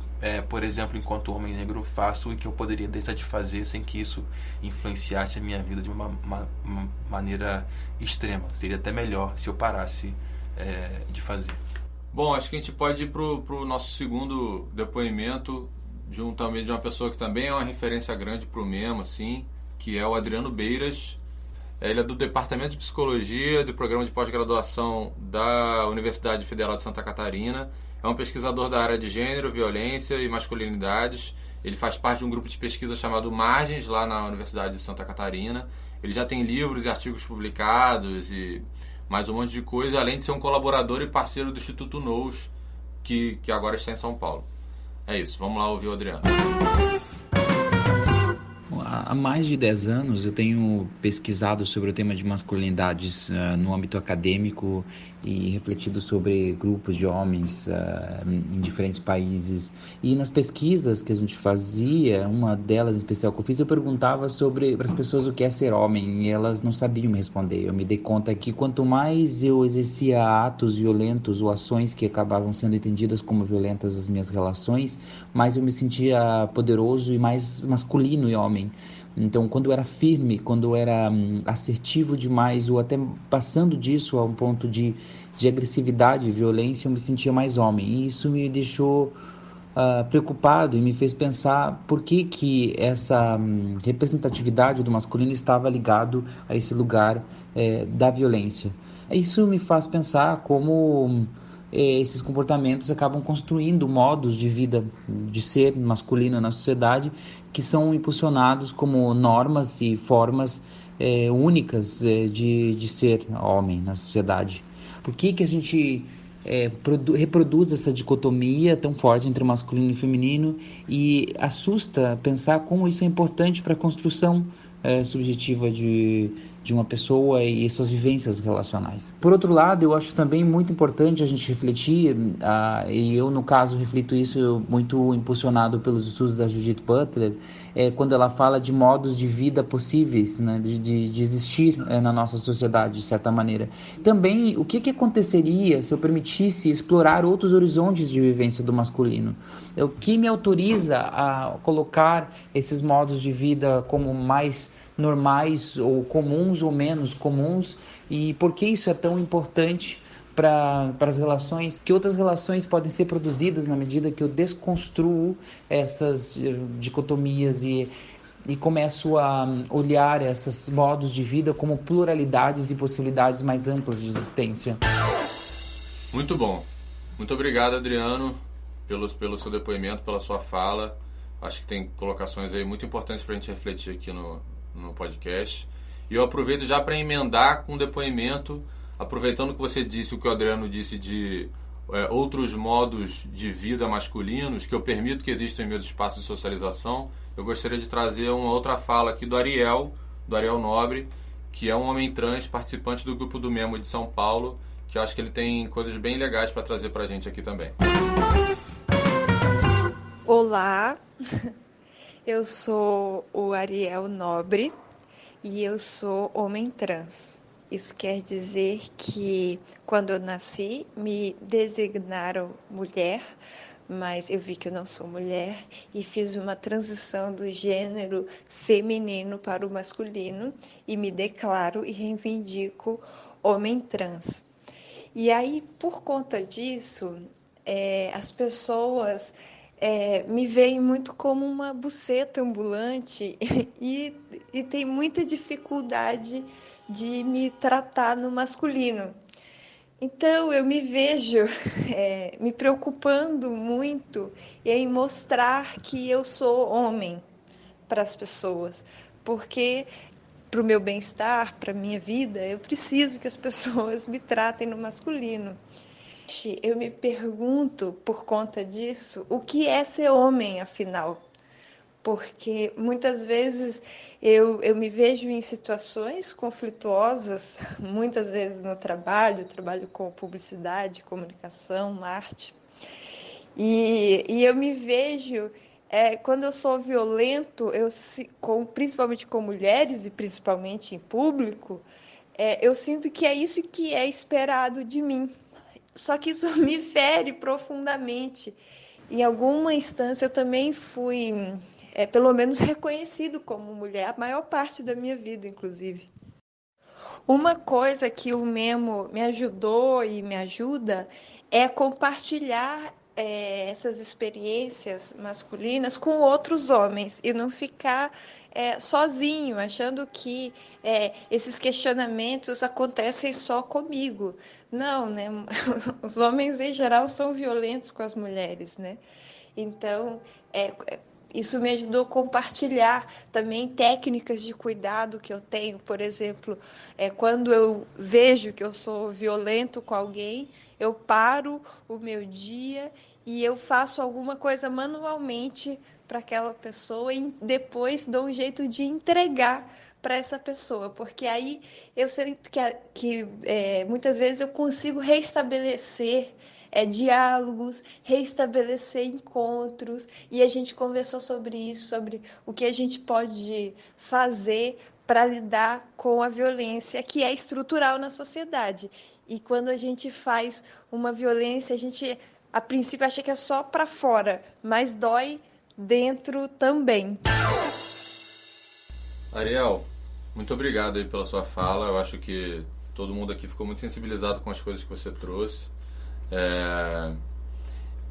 por exemplo, enquanto homem negro, faço e que eu poderia deixar de fazer sem que isso influenciasse a minha vida de uma maneira extrema. Seria até melhor se eu parasse de fazer.
Bom, acho que a gente pode ir pro nosso segundo depoimento de uma pessoa que também é uma referência grande pro Memo, assim, que é o Adriano Beiras. Ele é do Departamento de Psicologia do Programa de Pós-Graduação da Universidade Federal de Santa Catarina. É um pesquisador da área de gênero, violência e masculinidades. Ele faz parte de um grupo de pesquisa chamado Margens, lá na Universidade de Santa Catarina. Ele já tem livros e artigos publicados e mais um monte de coisa, além de ser um colaborador e parceiro do Instituto Nous, que agora está em São Paulo. É isso, vamos lá ouvir o Adriano.
Há mais de 10 anos eu tenho pesquisado sobre o tema de masculinidades no âmbito acadêmico e refletido sobre grupos de homens em diferentes países. E nas pesquisas que a gente fazia, uma delas em especial que eu fiz, eu perguntava para as pessoas o que é ser homem, e elas não sabiam me responder. Eu me dei conta que quanto mais eu exercia atos violentos ou ações que acabavam sendo entendidas como violentas nas minhas relações, mais eu me sentia poderoso e mais masculino e homem. Então, quando eu era firme, quando eu era assertivo demais, ou até passando disso a um ponto de agressividade e violência, eu me sentia mais homem. E isso me deixou preocupado e me fez pensar por que essa representatividade do masculino estava ligado a esse lugar da violência. Isso me faz pensar como esses comportamentos acabam construindo modos de vida, de ser masculino na sociedade, que são impulsionados como normas e formas únicas de ser homem na sociedade. Por que a gente reproduz essa dicotomia tão forte entre masculino e feminino, e assusta pensar como isso é importante para a construção subjetiva de uma pessoa e suas vivências relacionais. Por outro lado, eu acho também muito importante a gente refletir, e eu no caso reflito isso muito impulsionado pelos estudos da Judith Butler, quando ela fala de modos de vida possíveis, né, de existir na nossa sociedade, de certa maneira. Também, o que aconteceria se eu permitisse explorar outros horizontes de vivência do masculino? O que me autoriza a colocar esses modos de vida como mais normais ou comuns ou menos comuns, e por que isso é tão importante para as relações? Que outras relações podem ser produzidas na medida que eu desconstruo essas dicotomias e começo a olhar esses modos de vida como pluralidades e possibilidades mais amplas de existência.
Muito bom. Muito obrigado, Adriano, pelo seu depoimento, pela sua fala. Acho que tem colocações aí muito importantes para a gente refletir aqui no podcast. E eu aproveito já para emendar com um depoimento, aproveitando que você disse, o que o Adriano disse de outros modos de vida masculinos, que eu permito que existam em meus espaços de socialização. Eu gostaria de trazer uma outra fala aqui do Ariel Nobre, que é um homem trans, participante do grupo do Memo de São Paulo, que eu acho que ele tem coisas bem legais para trazer para a gente aqui também.
Olá, eu sou o Ariel Nobre e eu sou homem trans. Isso quer dizer que quando eu nasci me designaram mulher, mas eu vi que eu não sou mulher e fiz uma transição do gênero feminino para o masculino e me declaro e reivindico homem trans. E aí, por conta disso, as pessoas me veem muito como uma buceta ambulante e tem muita dificuldade de me tratar no masculino. Então, eu me vejo me preocupando muito em mostrar que eu sou homem para as pessoas, porque para o meu bem-estar, para a minha vida, eu preciso que as pessoas me tratem no masculino. Eu me pergunto, por conta disso, o que é ser homem, afinal? Porque muitas vezes eu me vejo em situações conflituosas, muitas vezes no trabalho com publicidade, comunicação, arte. E eu me vejo, quando eu sou violento, principalmente com mulheres e principalmente em público, eu sinto que é isso que é esperado de mim. Só que isso me fere profundamente. Em alguma instância eu também fui, pelo menos, reconhecido como mulher, a maior parte da minha vida, inclusive. Uma coisa que o Memo me ajudou e me ajuda é compartilhar essas experiências masculinas com outros homens e não ficar sozinho, achando que esses questionamentos acontecem só comigo. Não, né? Os homens, em geral, são violentos com as mulheres, né? Então, isso me ajudou a compartilhar também técnicas de cuidado que eu tenho. Por exemplo, quando eu vejo que eu sou violento com alguém, eu paro o meu dia e eu faço alguma coisa manualmente para aquela pessoa e depois dou um jeito de entregar para essa pessoa, porque aí eu sinto que muitas vezes eu consigo restabelecer diálogos, reestabelecer encontros, e a gente conversou sobre isso, sobre o que a gente pode fazer para lidar com a violência que é estrutural na sociedade. E quando a gente faz uma violência, a gente, a princípio, acha que é só para fora, mas dói dentro também.
Ariel, muito obrigado aí pela sua fala. Eu acho que todo mundo aqui ficou muito sensibilizado com as coisas que você trouxe.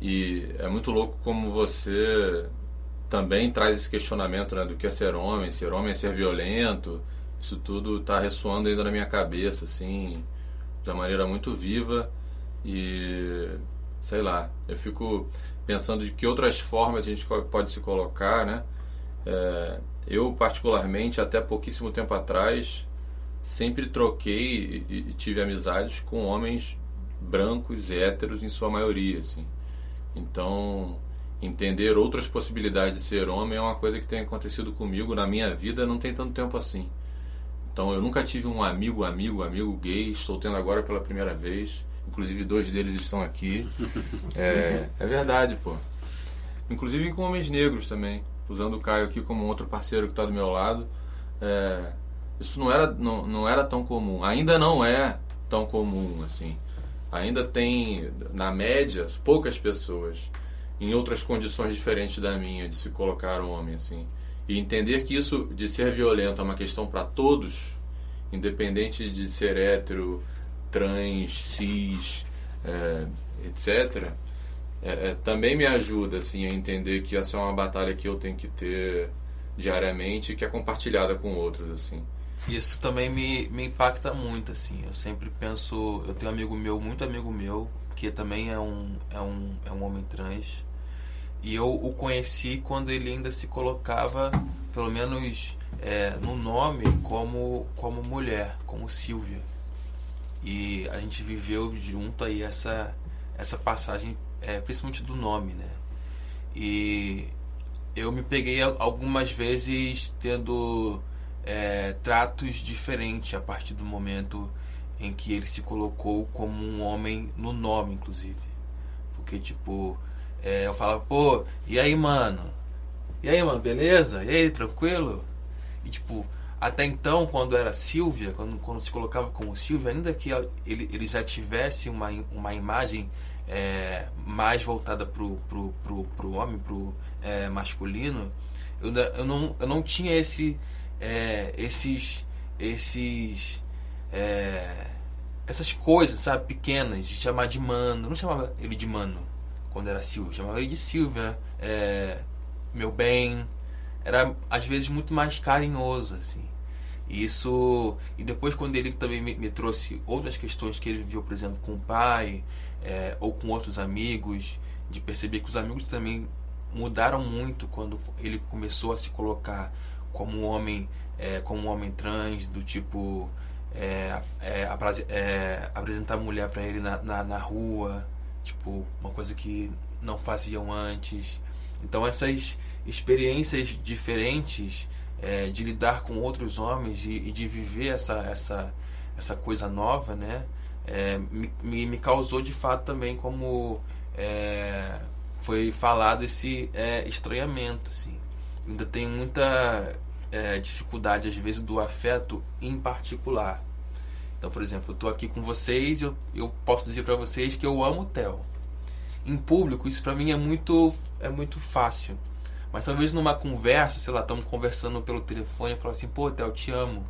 E é muito louco como você também traz esse questionamento, né, do que é ser homem é ser violento. Isso tudo está ressoando ainda na minha cabeça, assim, de uma maneira muito viva. E sei lá, eu fico pensando de que outras formas a gente pode se colocar, né? Eu, particularmente, até pouquíssimo tempo atrás, sempre troquei e tive amizades com homens brancos e héteros em sua maioria, assim. Então, entender outras possibilidades de ser homem é uma coisa que tem acontecido comigo na minha vida não tem tanto tempo assim. Então, eu nunca tive um amigo gay, estou tendo agora pela primeira vez. Inclusive, 2 deles estão aqui. É verdade, pô. Inclusive com homens negros também. Usando o Caio aqui como outro parceiro que está do meu lado. Isso não era tão comum. Ainda não é tão comum, assim. Ainda tem, na média, poucas pessoas em outras condições diferentes da minha de se colocar homem, assim. E entender que isso de ser violento é uma questão para todos, independente de ser hétero, trans, cis, etc., também me ajuda, assim, a entender que essa é uma batalha que eu tenho que ter diariamente e que é compartilhada com outros, assim.
Isso também me impacta muito, assim. Eu sempre penso... Eu tenho muito amigo meu, que também é um homem trans. E eu o conheci quando ele ainda se colocava, pelo menos no nome, como mulher, como Silvia. E a gente viveu junto aí essa passagem, principalmente do nome, né? E eu me peguei algumas vezes tendo tratos diferentes a partir do momento em que ele se colocou como um homem no nome, inclusive. Porque, tipo, eu falava, pô, e aí, mano? E aí, mano, beleza? E aí, tranquilo? E, tipo, até então, quando era Silvia, quando se colocava como Silvia, ainda que ele já tivesse uma imagem mais voltada pro homem, pro masculino, eu não tinha essas coisas, sabe, pequenas, de chamar de mano. Eu não chamava ele de mano quando era Silvia, eu chamava ele de Silvia, meu bem. Era às vezes muito mais carinhoso, assim. E depois, quando ele também me trouxe outras questões que ele viveu, por exemplo, com o pai, ou com outros amigos, de perceber que os amigos também mudaram muito quando ele começou a se colocar como um homem trans, do tipo apresentar mulher para ele na rua, tipo, uma coisa que não faziam antes. Então essas experiências diferentes de lidar com outros homens e de viver essa coisa nova, né, me causou de fato também, como foi falado, esse estranhamento, assim. Ainda tenho muita dificuldade às vezes do afeto em particular. Então, por exemplo, eu estou aqui com vocês, eu posso dizer para vocês que eu amo o Theo. Em público isso para mim é muito fácil. Mas talvez numa conversa, sei lá, estamos conversando pelo telefone e falo assim, pô, Theo, te amo.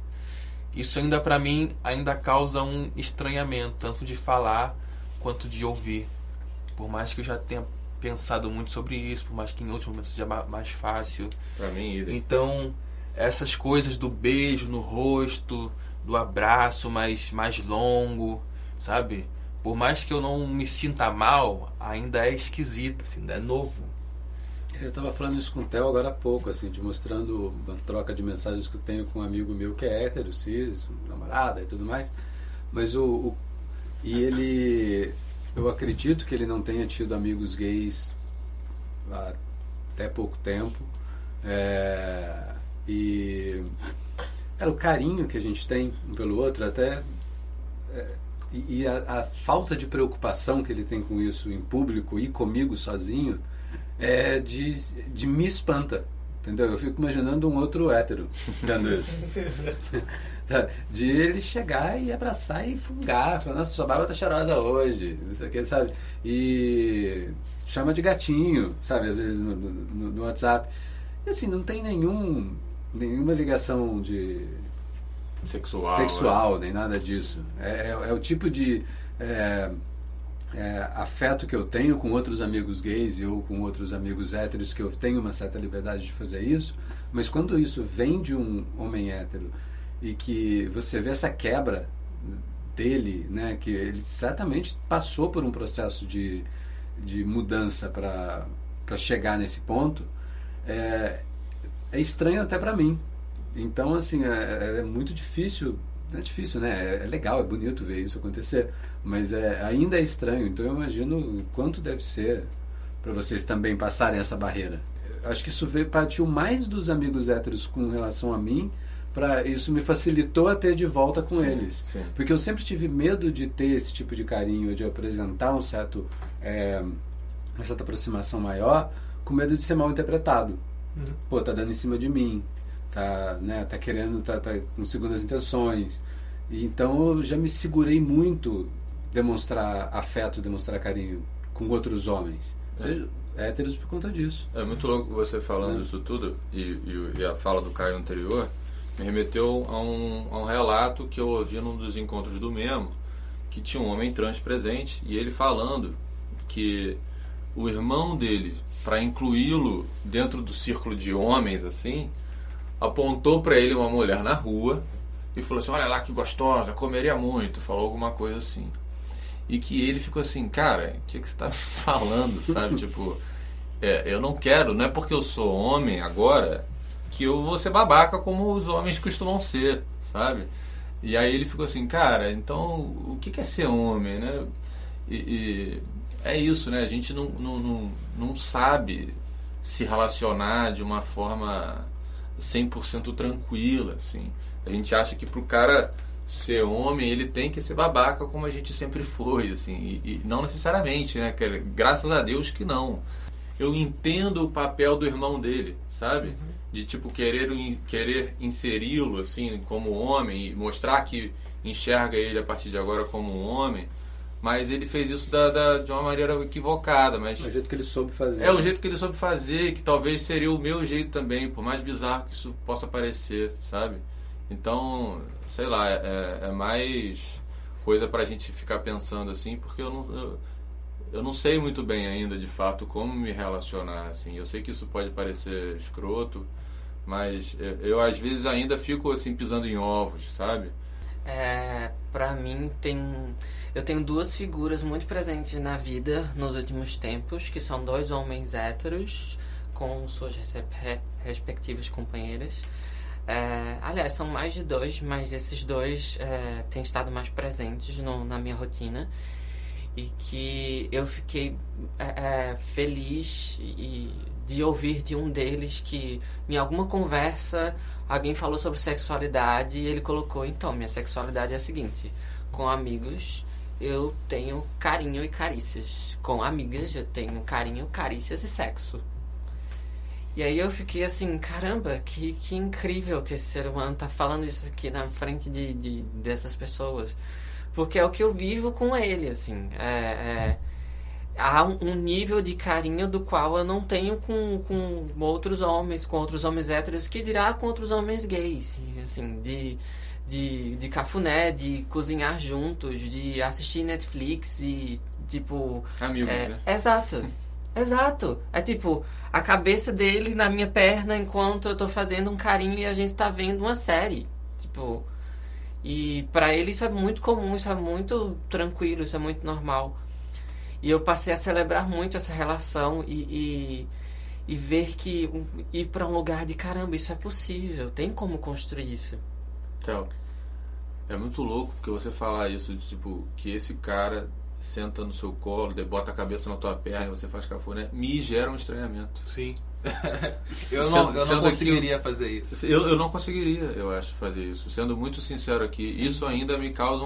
Isso ainda para mim causa um estranhamento, tanto de falar quanto de ouvir. Por mais que eu já tenha pensado muito sobre isso, por mais que em outros momentos seja mais fácil.
Pra mim, idem.
Então, essas coisas do beijo no rosto, do abraço mais longo, sabe? Por mais que eu não me sinta mal, ainda é esquisito, assim, ainda é novo.
Eu estava falando isso com o Theo agora há pouco, assim, te mostrando uma troca de mensagens que eu tenho com um amigo meu que é hétero, cis, namorada e tudo mais. Mas eu acredito que ele não tenha tido amigos gays há até pouco tempo. E o carinho que a gente tem um pelo outro, até e a falta de preocupação que ele tem com isso em público e comigo sozinho, de me espanta, entendeu? Eu fico imaginando um outro hétero dando isso. De ele chegar e abraçar e fungar, falar, nossa, sua barba tá cheirosa hoje, não sei o que, sabe? E chama de gatinho, sabe? Às vezes no WhatsApp. E assim, não tem nenhuma ligação de sexual, nem nada disso. É o tipo de afeto que eu tenho com outros amigos gays ou com outros amigos héteros, que eu tenho uma certa liberdade de fazer isso, mas quando isso vem de um homem hétero e que você vê essa quebra dele, né, que ele certamente passou por um processo de mudança para chegar nesse ponto, é estranho até para mim. Então, assim, é muito difícil. Não é difícil, né? É legal, é bonito ver isso acontecer, mas ainda é estranho. Então eu imagino o quanto deve ser para vocês também passarem essa barreira. Eu acho que isso partiu mais dos amigos héteros com relação a mim, isso me facilitou a ter de volta com eles.
Sim.
Porque eu sempre tive medo de ter esse tipo de carinho, de apresentar uma certa aproximação maior, com medo de ser mal interpretado. Pô, tá dando em cima de mim, tá querendo, tá com segundas intenções. E então eu já me segurei muito demonstrar afeto, demonstrar carinho com outros homens, seja héteros, por conta disso.
É muito louco você falando isso tudo, e a fala do Caio anterior me remeteu a um relato que eu ouvi num dos encontros do Memo, que tinha um homem trans presente, e ele falando que o irmão dele, para incluí-lo dentro do círculo de homens, assim, apontou para ele uma mulher na rua e falou assim, olha lá que gostosa, comeria muito, falou alguma coisa assim. E que ele ficou assim, cara, o que você tá falando, sabe? Tipo, eu não quero, não é porque eu sou homem agora que eu vou ser babaca como os homens costumam ser, sabe? E aí ele ficou assim, cara, então o que é ser homem, né? E é isso, né? A gente não sabe se relacionar de uma forma 100% tranquila, assim. A gente acha que pro cara ser homem, ele tem que ser babaca como a gente sempre foi, assim, e não necessariamente, né? Graças a Deus que não. Eu entendo o papel do irmão dele, sabe? De tipo querer inseri-lo assim como homem e mostrar que enxerga ele a partir de agora como um homem, mas ele fez isso de uma maneira equivocada. Mas
o jeito que ele soube fazer.
É o jeito que ele soube fazer, que talvez seria o meu jeito também, por mais bizarro que isso possa parecer, sabe? Então, sei lá, é mais coisa pra gente ficar pensando assim, porque eu não sei muito bem ainda, de fato, como me relacionar, assim. Eu sei que isso pode parecer escroto, mas eu às vezes ainda fico, assim, pisando em ovos, sabe?
Pra mim, eu tenho duas figuras muito presentes na vida nos últimos tempos, que são 2 homens héteros, com suas respectivas companheiras. Aliás, são mais de 2, mas esses 2 têm estado mais presentes na minha rotina. E que eu fiquei feliz de ouvir de um deles que em alguma conversa alguém falou sobre sexualidade e ele colocou: então, minha sexualidade é a seguinte, com amigos eu tenho carinho e carícias, com amigas eu tenho carinho, carícias e sexo. E aí eu fiquei assim, caramba, que incrível que esse ser humano tá falando isso aqui na frente dessas pessoas. Porque é o que eu vivo com ele, assim. Há um nível de carinho do qual eu não tenho com outros homens héteros, que dirá com outros homens gays, assim, de cafuné, de cozinhar juntos, de assistir Netflix e, tipo...
Amigos, né?
Exato. É tipo, a cabeça dele na minha perna enquanto eu tô fazendo um carinho e a gente tá vendo uma série. Tipo... E pra ele isso é muito comum, isso é muito tranquilo, isso é muito normal. E eu passei a celebrar muito essa relação e ver que ir pra um lugar de caramba, isso é possível, tem como construir isso.
Então, é muito louco porque você falar isso, de tipo, que esse cara senta no seu colo, bota a cabeça na tua perna e você faz cafuné, me gera um estranhamento.
Sim. Eu não conseguiria fazer isso.
Eu não conseguiria, eu acho, fazer isso. Sendo muito sincero aqui, isso ainda me causa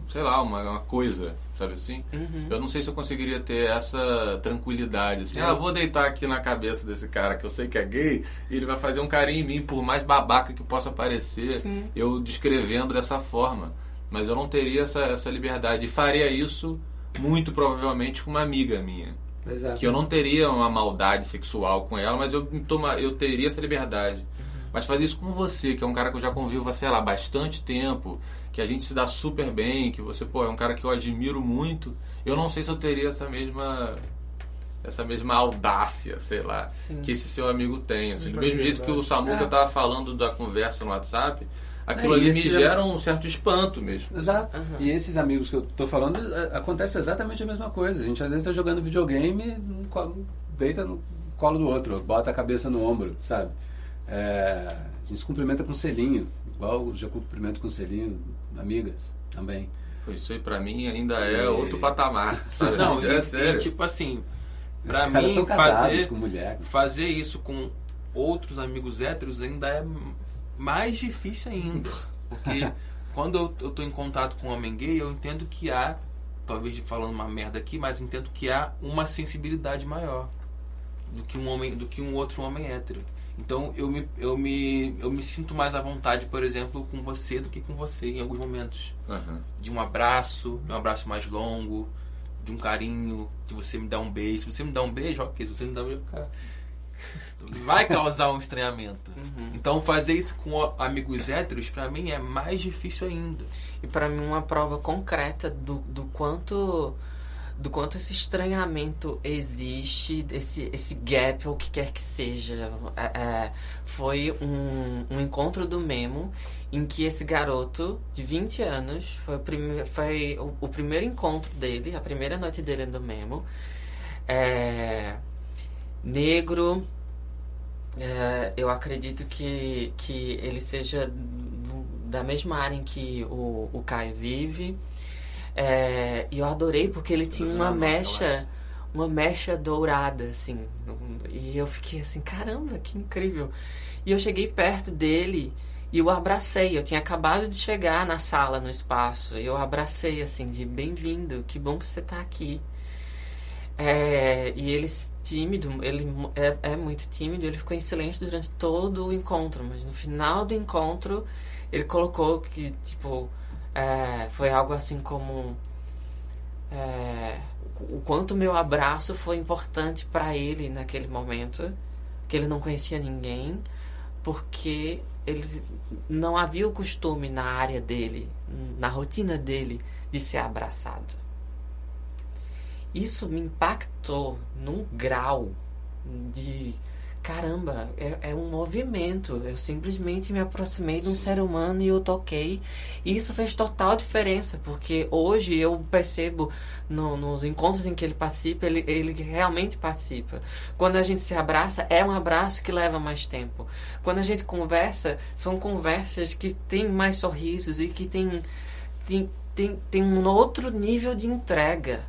sei lá, uma coisa, sabe assim? Eu não sei se eu conseguiria ter essa tranquilidade, assim, vou deitar aqui na cabeça desse cara que eu sei que é gay e ele vai fazer um carinho em mim, por mais babaca que possa parecer, eu descrevendo dessa forma. Mas eu não teria essa liberdade. E faria isso, muito provavelmente, com uma amiga minha.
Exato.
Que eu não teria uma maldade sexual com ela, mas eu teria essa liberdade. Mas fazer isso com você, que é um cara que eu já convivo, sei lá, há bastante tempo, que a gente se dá super bem, que você, é um cara que eu admiro muito, eu não sei se eu teria essa mesma audácia, sei lá, que esse seu amigo tem. Assim, do mesmo jeito que o Samuca estava falando da conversa no WhatsApp, aquilo ali me gera um certo espanto mesmo.
Exato. E esses amigos que eu tô falando, acontece exatamente a mesma coisa. A gente às vezes tá jogando videogame, deita no colo do outro, bota a cabeça no ombro, sabe? A gente se cumprimenta com selinho, igual eu já cumprimento com selinho, amigas também.
Isso aí pra mim ainda é outro patamar. Sabe?
Não,
é sério.
Tipo assim, pra mim
são casados com mulher.
Fazer isso com outros amigos héteros ainda é mais difícil ainda, porque quando eu tô em contato com um homem gay, eu entendo que há, talvez falando uma merda aqui, mas entendo que há uma sensibilidade maior do que um outro homem hétero. Então eu me sinto mais à vontade, por exemplo, com você do que com você em alguns momentos. De um abraço mais longo, de um carinho, de você me dar um beijo. Se você me dá um beijo, ok. Se você me dá um beijo, vai causar um estranhamento. Então fazer isso com amigos héteros pra mim é mais difícil ainda.
E pra mim uma prova concreta do quanto esse estranhamento existe, esse gap ou o que quer que seja, foi um encontro do Memo em que esse garoto de 20 anos foi o primeiro encontro dele, a primeira noite dele do Memo, negro. Eu acredito que ele seja da mesma área em que o Caio vive. E eu adorei porque ele tinha uma mecha dourada, assim. E eu fiquei assim, caramba, que incrível. E eu cheguei perto dele E eu abracei, eu tinha acabado de chegar na sala, no espaço. Eu abracei, assim, de bem-vindo, que bom que você tá aqui. E ele tímido, ele é muito tímido, ele ficou em silêncio durante todo o encontro. Mas no final do encontro, ele colocou que, tipo, foi algo assim como... o quanto meu abraço foi importante para ele naquele momento, que ele não conhecia ninguém, porque ele não havia o costume na área dele, na rotina dele, de ser abraçado. Isso me impactou num grau de... Caramba, é um movimento. Eu simplesmente me aproximei de um ser humano e eu toquei. E isso fez total diferença, porque hoje eu percebo nos encontros em que ele participa, ele realmente participa. Quando a gente se abraça, é um abraço que leva mais tempo. Quando a gente conversa, são conversas que tem mais sorrisos e que tem um outro nível de entrega,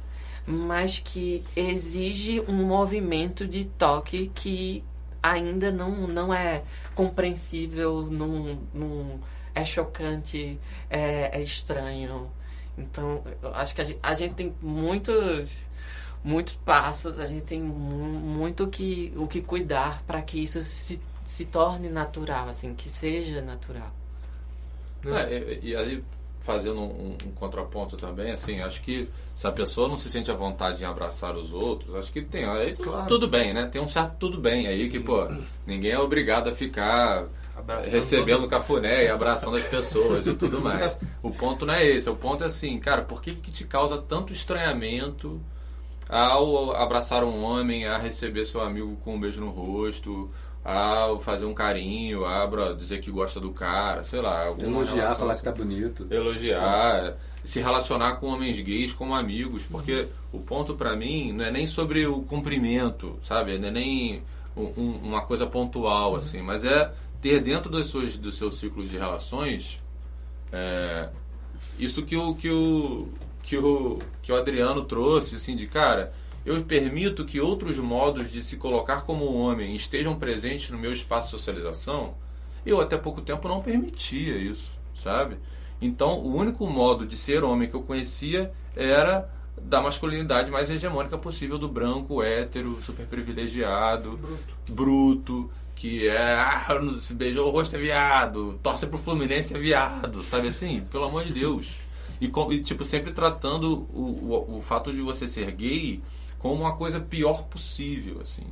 mas que exige um movimento de toque que ainda não é compreensível, não é chocante, é estranho. Então, eu acho que a gente tem muitos passos, a gente tem muito o que cuidar para que isso se torne natural, assim, que seja natural.
E aí, fazendo um contraponto também, assim, acho que se a pessoa não se sente à vontade em abraçar os outros, acho que tem, aí claro, tudo bem, né? Tem um certo tudo bem aí. Sim. Que, pô, ninguém é obrigado a ficar recebendo cafuné e abraçando as pessoas e tudo mais. O ponto não é esse, o ponto é assim, cara, por que te causa tanto estranhamento ao abraçar um homem, a receber seu amigo com um beijo no rosto, a fazer um carinho, dizer que gosta do cara, sei lá.
Elogiar, falar que tá bonito.
Elogiar, se relacionar com homens gays como amigos, porque o ponto pra mim não é nem sobre o cumprimento, sabe? Não é nem uma coisa pontual, assim, mas é ter dentro do seu ciclo de relações isso que o Adriano trouxe, assim, de cara... Eu permito que outros modos de se colocar como homem estejam presentes no meu espaço de socialização. Eu até pouco tempo não permitia isso, sabe? Então, o único modo de ser homem que eu conhecia era da masculinidade mais hegemônica possível, do branco, hétero, super privilegiado, bruto, que se beijou o rosto é viado, torce pro Fluminense é viado, sabe assim? Pelo amor de Deus. E tipo, sempre tratando o fato de você ser gay como uma coisa pior possível, assim.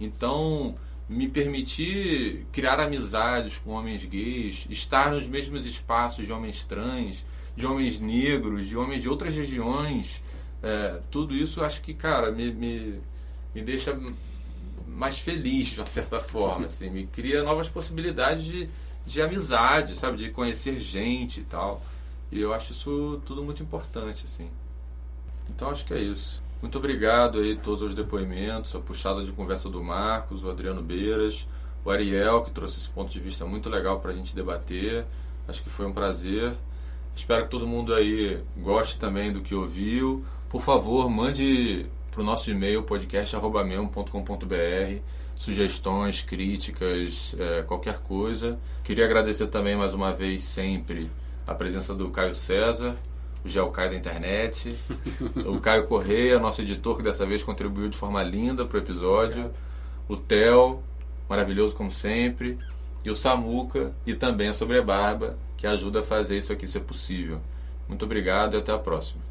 Então, me permitir criar amizades com homens gays, estar nos mesmos espaços de homens trans, de homens negros, de homens de outras regiões, tudo isso acho que, cara, me deixa mais feliz, de uma certa forma, assim. Me cria novas possibilidades de amizade, sabe? De conhecer gente e tal. E eu acho isso tudo muito importante, assim. Então, acho que é isso. Muito obrigado aí a todos os depoimentos, a puxada de conversa do Marcos, o Adriano Beiras, o Ariel, que trouxe esse ponto de vista muito legal para a gente debater. Acho que foi um prazer. Espero que todo mundo aí goste também do que ouviu. Por favor, mande para o nosso e-mail podcast@memo.com.br sugestões, críticas, qualquer coisa. Queria agradecer também mais uma vez sempre a presença do Caio César, o Geocaio da internet, o Caio Correia, nosso editor, que dessa vez contribuiu de forma linda para o episódio, o Theo, maravilhoso como sempre, e o Samuca, e também a Sobrebarba, que ajuda a fazer isso aqui ser possível. Muito obrigado e até a próxima.